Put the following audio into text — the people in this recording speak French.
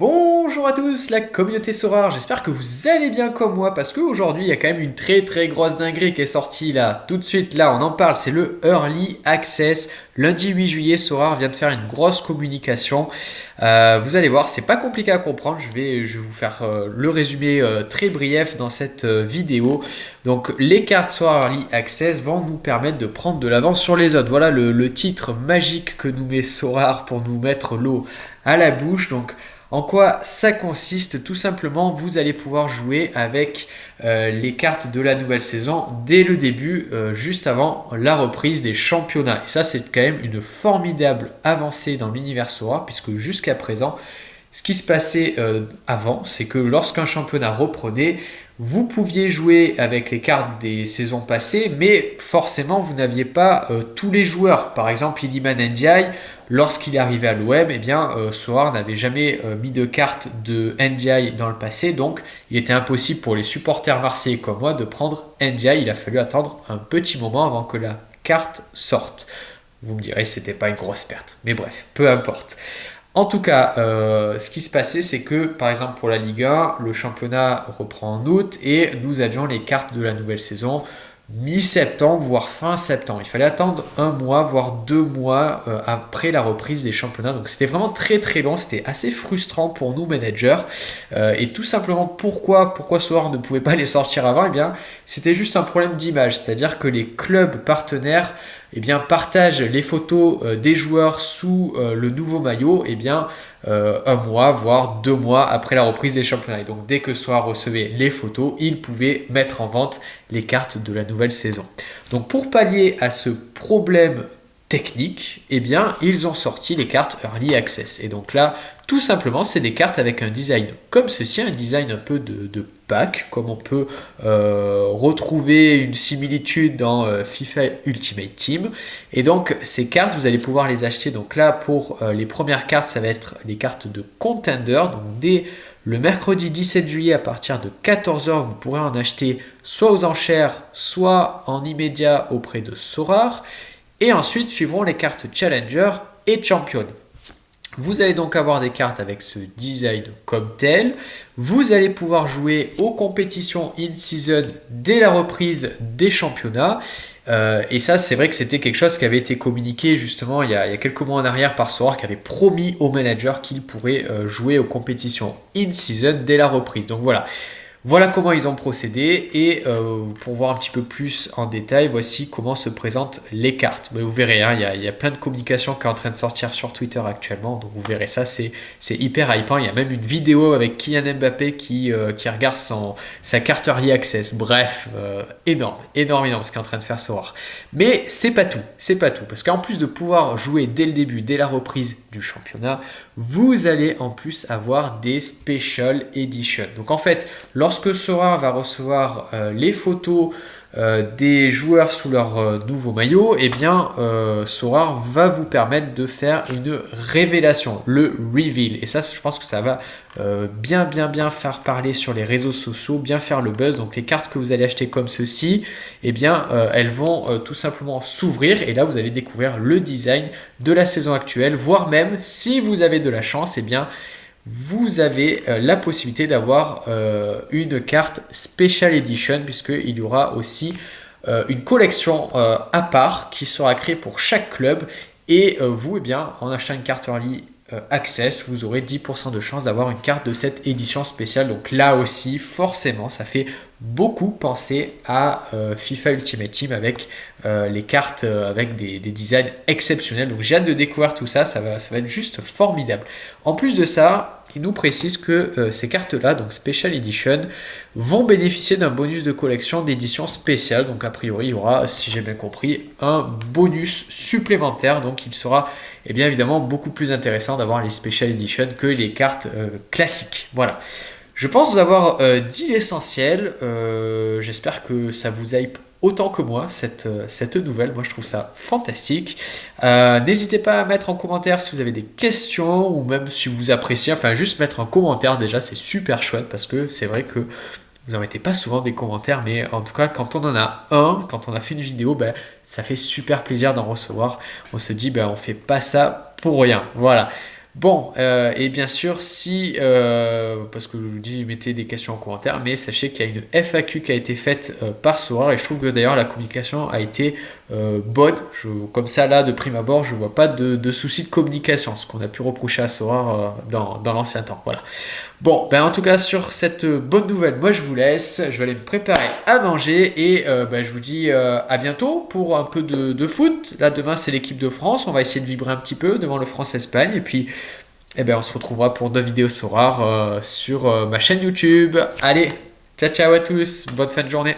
Bonjour à tous, la communauté Sorare, j'espère que vous allez bien comme moi parce qu'aujourd'hui il y a quand même une très grosse dinguerie qui est sortie là, tout de suite là on en parle, c'est le Early Access. Lundi 8 juillet, Sorare vient de faire une grosse communication. Vous allez voir, c'est pas compliqué à comprendre, je vais vous faire le résumé très brief dans cette vidéo. Donc les cartes Sorare Early Access vont nous permettre de prendre de l'avance sur les autres. Voilà le titre magique que nous met Sorare pour nous mettre l'eau à la bouche. Donc en quoi ça consiste? Tout simplement, vous allez pouvoir jouer avec les cartes de la nouvelle saison dès le début, juste avant la reprise des championnats. Et ça, c'est quand même une formidable avancée dans l'univers Sorare, puisque jusqu'à présent, ce qui se passait avant, c'est que lorsqu'un championnat reprenait, vous pouviez jouer avec les cartes des saisons passées, mais forcément, vous n'aviez pas tous les joueurs. Par exemple, Iliman Ndiaye, lorsqu'il est arrivé à l'OM, eh bien, Sorare n'avait jamais mis de carte de Ndiaye dans le passé, donc il était impossible pour les supporters marseillais comme moi de prendre Ndiaye. Il a fallu attendre un petit moment avant que la carte sorte. Vous me direz, c'était pas une grosse perte, mais bref, peu importe. En tout cas, ce qui se passait, c'est que, par exemple, pour la Ligue 1, le championnat reprend en août et nous avions les cartes de la nouvelle saison mi-septembre, voire fin septembre. Il fallait attendre un mois, voire 2 mois après la reprise des championnats. Donc c'était vraiment très long, c'était assez frustrant pour nous managers. Et tout simplement, pourquoi Sorare ne pouvait pas les sortir avant? Eh bien, c'était juste un problème d'image, c'est-à-dire que les clubs partenaires partagent les photos des joueurs sous le nouveau maillot, un mois, voire 2 mois après la reprise des championnats. Et donc, dès que Sorare recevait les photos, il pouvait mettre en vente les cartes de la nouvelle saison. Donc, pour pallier à ce problème technique, ils ont sorti les cartes Early Access. Et donc là, tout simplement, c'est des cartes avec un design comme ceci, un design un peu de pack, comme on peut retrouver une similitude dans FIFA Ultimate Team. Et donc, ces cartes, vous allez pouvoir les acheter. Donc là, pour les premières cartes, ça va être les cartes de Contender. Donc, dès le mercredi 17 juillet, à partir de 14h, vous pourrez en acheter soit aux enchères, soit en immédiat auprès de Sorare. Et ensuite, suivront les cartes Challenger et Champion. Vous allez donc avoir des cartes avec ce design comme tel. Vous allez pouvoir jouer aux compétitions in-season dès la reprise des championnats. Et ça, c'est vrai que c'était quelque chose qui avait été communiqué justement il y a quelques mois en arrière par Sorare, qui avait promis aux managers qu'ils pourraient jouer aux compétitions in-season dès la reprise. Donc voilà comment ils ont procédé et pour voir un petit peu plus en détail, voici comment se présentent les cartes. Mais vous verrez, hein, il y a plein de communications qui est en train de sortir sur Twitter actuellement, donc vous verrez ça, c'est hyper hypant. Il y a même une vidéo avec Kylian Mbappé qui regarde sa carte Early Access. Bref, énorme ce qu'est en train de faire Sorare. Mais c'est pas tout, parce qu'en plus de pouvoir jouer dès le début, dès la reprise du championnat, vous allez en plus avoir des Special Edition. Donc en fait, lorsque Sorare va recevoir les photos des joueurs sous leur nouveau maillot, Sorare va vous permettre de faire une révélation, le reveal. Et ça, je pense que ça va bien faire parler sur les réseaux sociaux, bien faire le buzz. Donc les cartes que vous allez acheter comme ceci, elles vont tout simplement s'ouvrir et là vous allez découvrir le design de la saison actuelle, voire même si vous avez de la chance, vous avez la possibilité d'avoir une carte Special Edition, puisqu'il y aura aussi une collection à part qui sera créée pour chaque club. Et vous, en achetant une carte Early Access, vous aurez 10% de chance d'avoir une carte de cette édition spéciale. Donc là aussi, forcément, ça fait beaucoup penser à FIFA Ultimate Team avec les cartes avec des designs exceptionnels. Donc j'ai hâte de découvrir tout ça, ça va être juste formidable. En plus de ça, il nous précise que ces cartes-là, donc Special Edition, vont bénéficier d'un bonus de collection d'édition spéciale. Donc a priori, il y aura, si j'ai bien compris, un bonus supplémentaire. Donc il sera évidemment beaucoup plus intéressant d'avoir les Special Edition que les cartes classiques. Voilà. Je pense vous avoir dit l'essentiel. J'espère que ça vous hype autant que moi, cette nouvelle. Moi, je trouve ça fantastique. N'hésitez pas à mettre en commentaire si vous avez des questions ou même si vous appréciez. Enfin, juste mettre un commentaire déjà, c'est super chouette parce que c'est vrai que vous n'en mettez pas souvent des commentaires, mais en tout cas, quand on en a un, quand on a fait une vidéo, ça fait super plaisir d'en recevoir. On se dit, on fait pas ça pour rien. Voilà. Bon, et bien sûr, si, parce que je vous dis, mettez des questions en commentaire, mais sachez qu'il y a une FAQ qui a été faite par Sorare, et je trouve que d'ailleurs la communication a été bonne. Comme ça, là, de prime abord, je vois pas de soucis de communication, ce qu'on a pu reprocher à Sorare dans l'ancien temps. Voilà. Bon, ben en tout cas, sur cette bonne nouvelle, moi je vous laisse. Je vais aller me préparer à manger et ben, je vous dis à bientôt pour un peu de foot. Là, demain, c'est l'équipe de France. On va essayer de vibrer un petit peu devant le France-Espagne. Et puis, eh ben, on se retrouvera pour d'autres vidéos sur ma chaîne YouTube. Allez, ciao ciao à tous. Bonne fin de journée.